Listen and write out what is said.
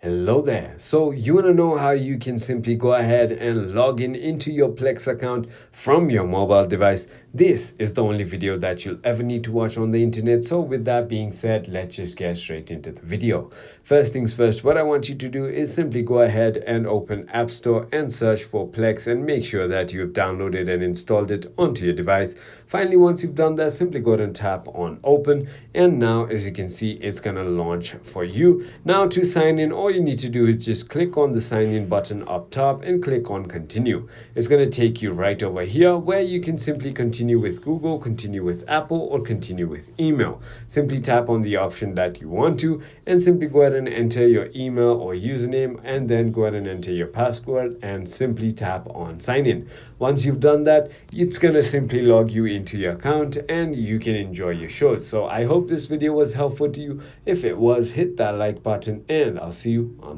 Hello there. So you want to know how you can simply go ahead and log in into your Plex account from your mobile device? This is the only video that you'll ever need to watch on the internet. So with that being said, let's just get straight into the video. First things first, what I want you to do is simply go ahead and open App Store and search for Plex and make sure that you've downloaded and installed it onto your device. Finally, once you've done that, simply go ahead and tap on open. And now, as you can see, it's going to launch for you. Now to sign in, all you need to do is just click on the sign in button up top and click on continue. It's going to take you right over here where you can simply continue with Google, continue with Apple, or continue with email. Simply tap on the option that you want to and simply go ahead and enter your email or username and then go ahead and enter your password and simply tap on sign in. Once you've done that, it's going to simply log you into your account and you can enjoy your shows. So I hope this video was helpful to you. If it was, hit that like button and I'll see you on